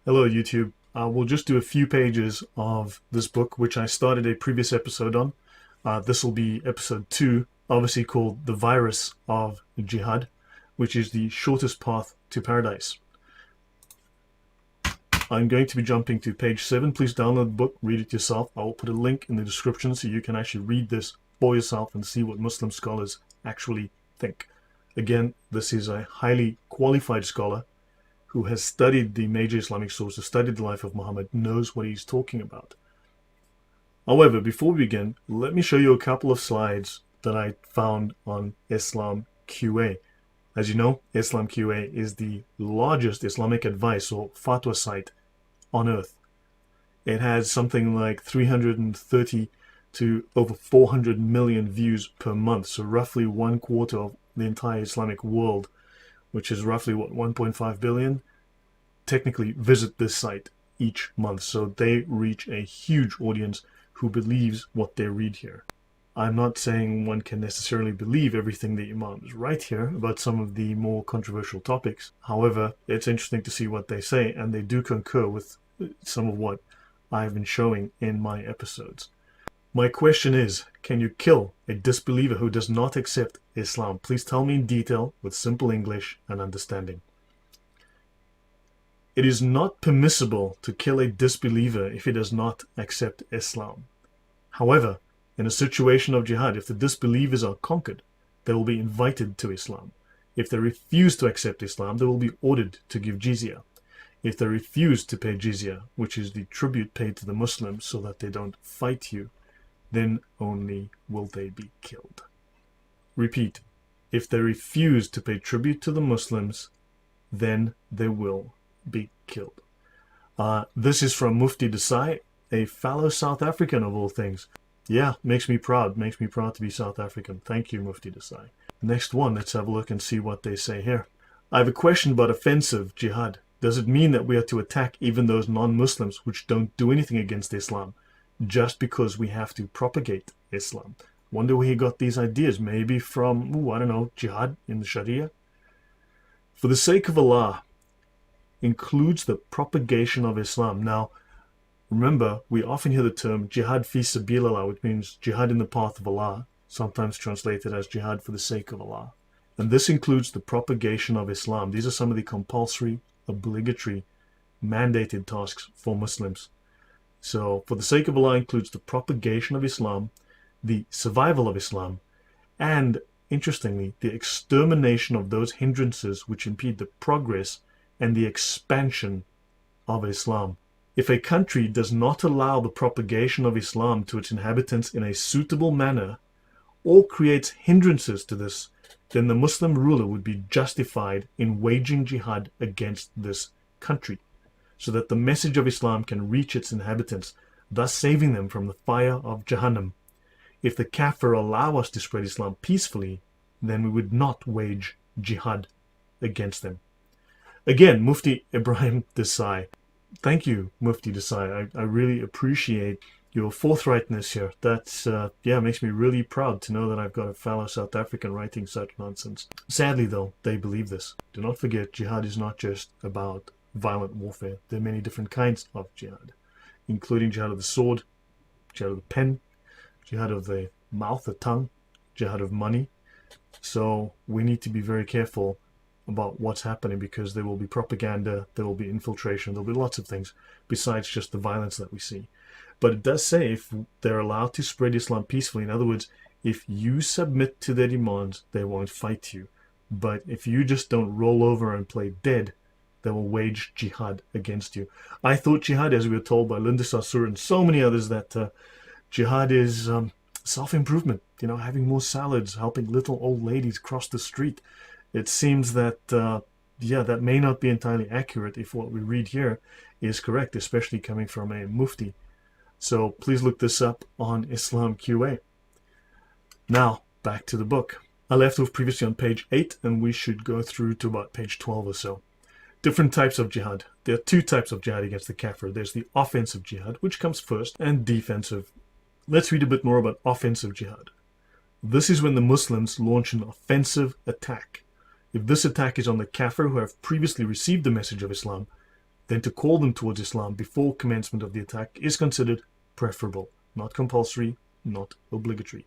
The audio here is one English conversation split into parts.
Hello, YouTube. We'll just do a few pages of this book, which I started a previous episode on. This will be episode 2, obviously called The Virus of Jihad, which is the shortest path to paradise. I'm going to be jumping to page 7. Please download the book, read it yourself. I will put a link in the description so you can actually read this for yourself and see what Muslim scholars actually think. Again, this is a highly qualified scholar who has studied the major Islamic sources, studied the life of Muhammad, knows what he's talking about. However, before we begin, let me show you a couple of slides that I found on Islam QA. As you know, Islam QA is the largest Islamic advice or fatwa site on earth. It has something like 330 to over 400 million views per month, so roughly 1/4 of the entire Islamic world, which is roughly, what, 1.5 billion, technically visit this site each month. So they reach a huge audience who believes what they read here. I'm not saying one can necessarily believe everything the Imams write here about some of the more controversial topics. However, it's interesting to see what they say, and they do concur with some of what I've been showing in my episodes. My question is, can you kill a disbeliever who does not accept Islam? Please tell me in detail with simple English and understanding. It is not permissible to kill a disbeliever if he does not accept Islam. However, in a situation of jihad, if the disbelievers are conquered, they will be invited to Islam. If they refuse to accept Islam, they will be ordered to give jizya. If they refuse to pay jizya, which is the tribute paid to the Muslims so that they don't fight you, then only will they be killed. Repeat, if they refuse to pay tribute to the Muslims, then they will be killed. This is from Mufti Desai, a fellow South African of all things. Yeah, makes me proud to be South African. Thank you, Mufti Desai. Next one, let's have a look and see what they say here. I have a question about offensive jihad. Does it mean that we are to attack even those non-Muslims which don't do anything against Islam, just because we have to propagate Islam? Wonder where he got these ideas. Maybe from, I don't know, jihad in the Sharia? For the sake of Allah includes the propagation of Islam. Now, remember, we often hear the term jihad fi sabilillah, which means jihad in the path of Allah, sometimes translated as jihad for the sake of Allah. And this includes the propagation of Islam. These are some of the compulsory, obligatory, mandated tasks for Muslims. So, for the sake of Allah includes the propagation of Islam, the survival of Islam, and, interestingly, the extermination of those hindrances which impede the progress and the expansion of Islam. If a country does not allow the propagation of Islam to its inhabitants in a suitable manner, or creates hindrances to this, then the Muslim ruler would be justified in waging jihad against this country, so that the message of Islam can reach its inhabitants, thus saving them from the fire of Jahannam. If the Kafir allow us to spread Islam peacefully, then we would not wage jihad against them. Again, Mufti Ibrahim Desai. Thank you, Mufti Desai. I really appreciate your forthrightness here. That's, makes me really proud to know that I've got a fellow South African writing such nonsense. Sadly, though, they believe this. Do not forget, jihad is not just about violent warfare. There are many different kinds of jihad, including jihad of the sword, jihad of the pen, jihad of the mouth, the tongue, jihad of money. So we need to be very careful about what's happening, because there will be propaganda, there will be infiltration, there will be lots of things besides just the violence that we see. But it does say if they're allowed to spread Islam peacefully, in other words, if you submit to their demands, they won't fight you. But if you just don't roll over and play dead, they will wage jihad against you. I thought jihad, as we were told by Linda Sarsour and so many others, that jihad is self-improvement, having more salads, helping little old ladies cross the street. It seems that, that may not be entirely accurate if what we read here is correct, especially coming from a mufti. So please look this up on Islam QA. Now, back to the book. I left off previously on page 8, and we should go through to about page 12 or so. Different types of jihad. There are two types of jihad against the kafir. There's the offensive jihad, which comes first, and defensive. Let's read a bit more about offensive jihad. This is when the Muslims launch an offensive attack. If this attack is on the kafir who have previously received the message of Islam, then to call them towards Islam before commencement of the attack is considered preferable, not compulsory, not obligatory.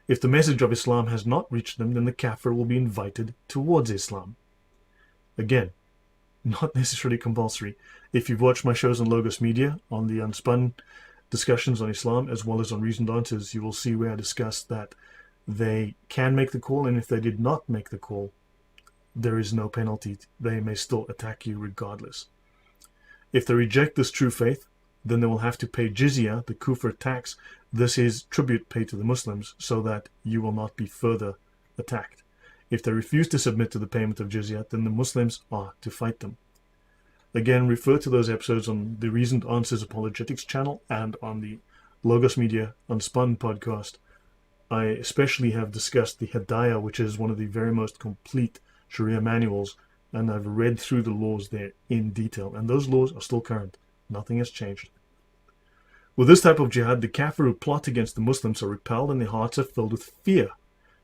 If the message of Islam has not reached them, then the kafir will be invited towards Islam. Again, not necessarily compulsory. If you've watched my shows on Logos Media, on the Unspun discussions on Islam, as well as on Reasoned Answers, you will see where I discuss that they can make the call, and if they did not make the call, there is no penalty. They may still attack you regardless. If they reject this true faith, then they will have to pay jizya, the kufr tax. This is tribute paid to the Muslims so that you will not be further attacked. If they refuse to submit to the payment of jizya, then the Muslims are to fight them. Again, refer to those episodes on the Reasoned Answers Apologetics channel and on the Logos Media Unspun podcast. I especially have discussed the Hidayah, which is one of the very most complete Sharia manuals, and I've read through the laws there in detail, and those laws are still current. Nothing has changed. With this type of jihad, the kafir who plot against the Muslims are repelled and their hearts are filled with fear,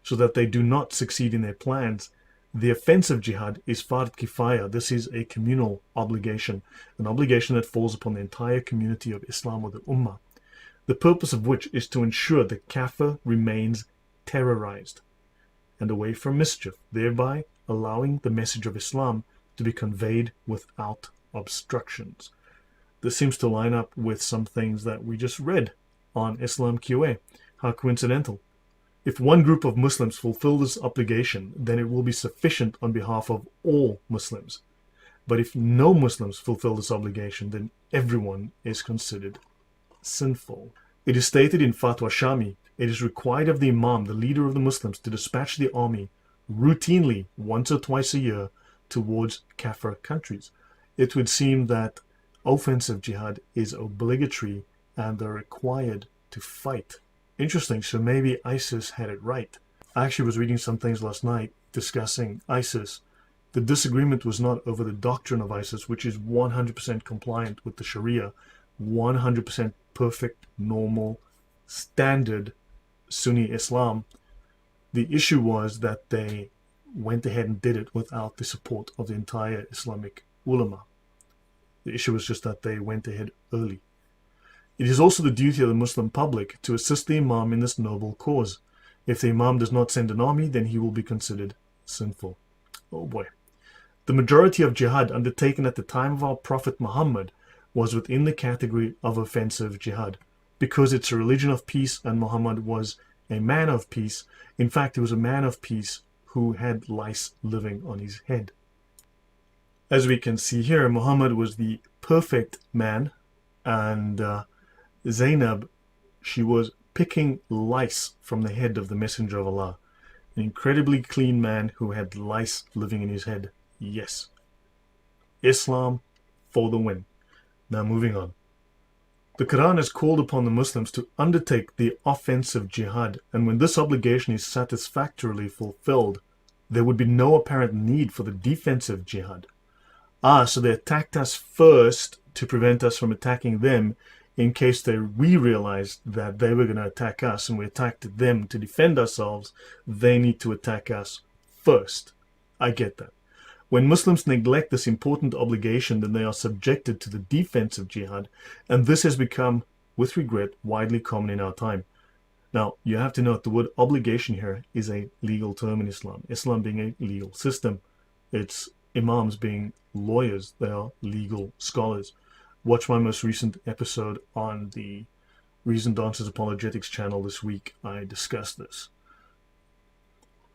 so that they do not succeed in their plans. The offensive jihad is fard kifaya. This is a communal obligation, an obligation that falls upon the entire community of Islam or the Ummah, the purpose of which is to ensure the kafir remains terrorized and away from mischief, thereby allowing the message of Islam to be conveyed without obstructions. This seems to line up with some things that we just read on Islam QA. How coincidental. If one group of Muslims fulfill this obligation, then it will be sufficient on behalf of all Muslims. But if no Muslims fulfill this obligation, then everyone is considered sinful. It is stated in Fatwa Shami, it is required of the Imam, the leader of the Muslims, to dispatch the army routinely once or twice a year towards kafir countries. It would seem that offensive jihad is obligatory and they're required to fight. Interesting, so maybe ISIS had it right. I actually was reading some things last night discussing ISIS. The disagreement was not over the doctrine of ISIS, which is 100% compliant with the Sharia, 100% perfect, normal, standard Sunni Islam. The issue was that they went ahead and did it without the support of the entire Islamic ulama. The issue was just that they went ahead early. It is also the duty of the Muslim public to assist the Imam in this noble cause. If the Imam does not send an army, then he will be considered sinful. Oh boy. The majority of jihad undertaken at the time of our Prophet Muhammad was within the category of offensive jihad, because it's a religion of peace and Muhammad was a man of peace. In fact, he was a man of peace who had lice living on his head. As we can see here, Muhammad was the perfect man, and Zainab, she was picking lice from the head of the Messenger of Allah. An incredibly clean man who had lice living in his head. Yes. Islam for the win. Now moving on. The Quran has called upon the Muslims to undertake the offensive jihad, and when this obligation is satisfactorily fulfilled, there would be no apparent need for the defensive jihad. So they attacked us first to prevent us from attacking them in case we realized that they were going to attack us and we attacked them to defend ourselves. They need to attack us first. I get that. When Muslims neglect this important obligation, then they are subjected to the defensive jihad, and this has become, with regret, widely common in our time. Now, you have to note the word obligation here is a legal term in Islam. Islam being a legal system. It's imams being lawyers. They are legal scholars. Watch my most recent episode on the Reasoned Answers Apologetics channel this week. I discussed this.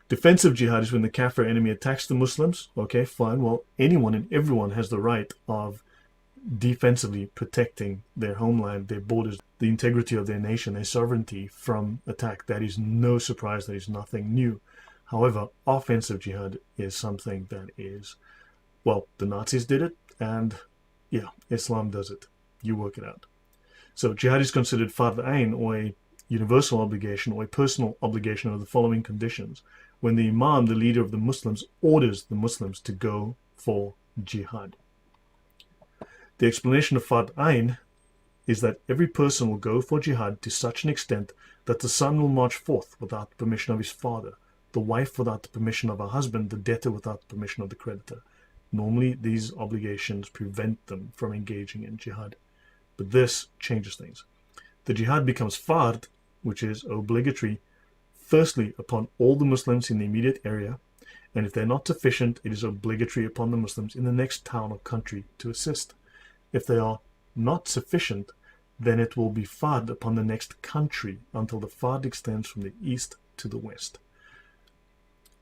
Defensive jihad is when the kafir enemy attacks the Muslims. Okay, fine. Well, anyone and everyone has the right of defensively protecting their homeland, their borders, the integrity of their nation, their sovereignty from attack. That is no surprise. That is nothing new. However, offensive jihad is something that is, well, the Nazis did it, and yeah, Islam does it. You work it out. So jihad is considered fard ayn, or a universal obligation, or a personal obligation under the following conditions. When the Imam, the leader of the Muslims, orders the Muslims to go for jihad. The explanation of fard ayn is that every person will go for jihad to such an extent that the son will march forth without the permission of his father, the wife without the permission of her husband, the debtor without the permission of the creditor. Normally, these obligations prevent them from engaging in jihad. But this changes things. The jihad becomes fard, which is obligatory, firstly upon all the Muslims in the immediate area, and if they're not sufficient, it is obligatory upon the Muslims in the next town or country to assist. If they are not sufficient, then it will be fard upon the next country until the fard extends from the east to the west.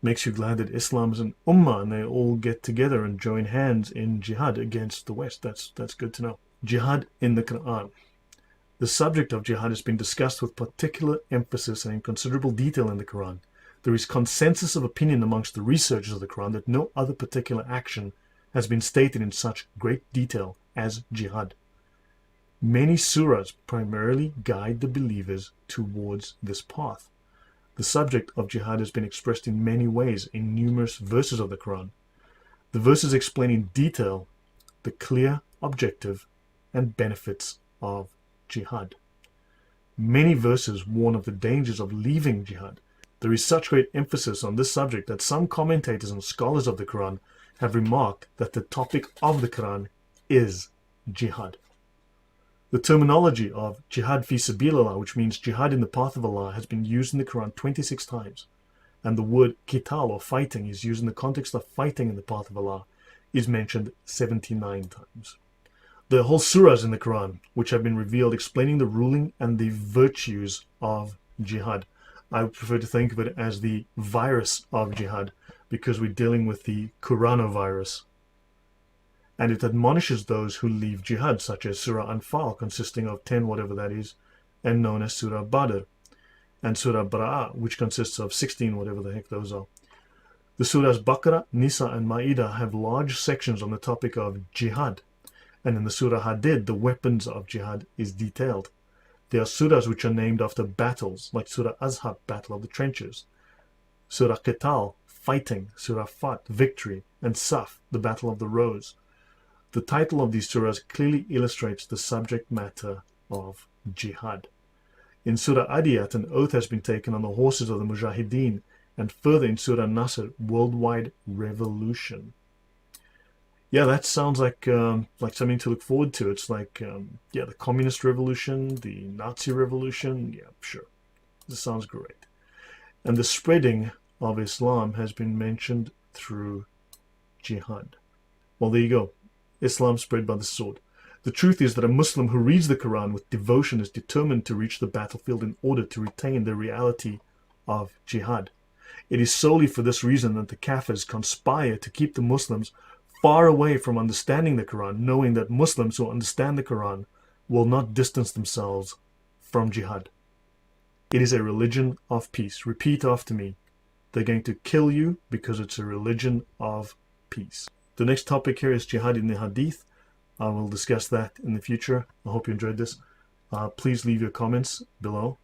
Makes you glad that Islam is an ummah and they all get together and join hands in jihad against the West. That's good to know. Jihad in the Quran. The subject of jihad has been discussed with particular emphasis and in considerable detail in the Quran. There is consensus of opinion amongst the researchers of the Quran that no other particular action has been stated in such great detail as jihad. Many surahs primarily guide the believers towards this path. The subject of jihad has been expressed in many ways in numerous verses of the Quran. The verses explain in detail the clear objective and benefits of jihad. Many verses warn of the dangers of leaving jihad. There is such great emphasis on this subject that some commentators and scholars of the Quran have remarked that the topic of the Quran is jihad. The terminology of jihad fi sabilillah, which means jihad in the path of Allah, has been used in the Quran 26 times. And the word qital, or fighting, is used in the context of fighting in the path of Allah, is mentioned 79 times. There are whole surahs in the Quran which have been revealed explaining the ruling and the virtues of jihad. I would prefer to think of it as the virus of jihad because we're dealing with the coronavirus. And it admonishes those who leave jihad, such as Surah Anfal, consisting of 10 whatever that is, and known as Surah Badr, and Surah Bara'ah, which consists of 16 whatever the heck those are. The Surahs Baqarah, Nisa, and Ma'idah have large sections on the topic of jihad, and in the Surah Hadid, the weapons of jihad is detailed. There are surahs which are named after battles, like Surah Azhab, Battle of the Trenches, Surah Qital, Fighting, Surah Fat, Victory, and Saf, the Battle of the Rose. The title of these surahs clearly illustrates the subject matter of jihad. In Surah Adiyat, an oath has been taken on the horses of the Mujahideen, and further in Surah Nasr, worldwide revolution. Yeah, that sounds like something to look forward to. It's like, the communist revolution, the Nazi revolution. Yeah, sure. This sounds great. And the spreading of Islam has been mentioned through jihad. Well, there you go. Islam spread by the sword. The truth is that a Muslim who reads the Quran with devotion is determined to reach the battlefield in order to retain the reality of jihad. It is solely for this reason that the Kafirs conspire to keep the Muslims far away from understanding the Quran, knowing that Muslims who understand the Quran will not distance themselves from jihad. It is a religion of peace. Repeat after me. They're going to kill you because it's a religion of peace. The next topic here is jihad in the hadith. I will discuss that in the future. I hope you enjoyed this. Please leave your comments below.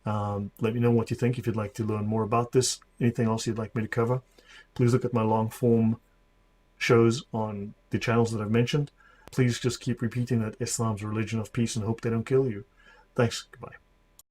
Let me know what you think if you'd like to learn more about this. Anything else you'd like me to cover. Please look at my long form shows on the channels that I've mentioned. Please just keep repeating that Islam's a religion of peace and hope they don't kill you. Thanks. Goodbye.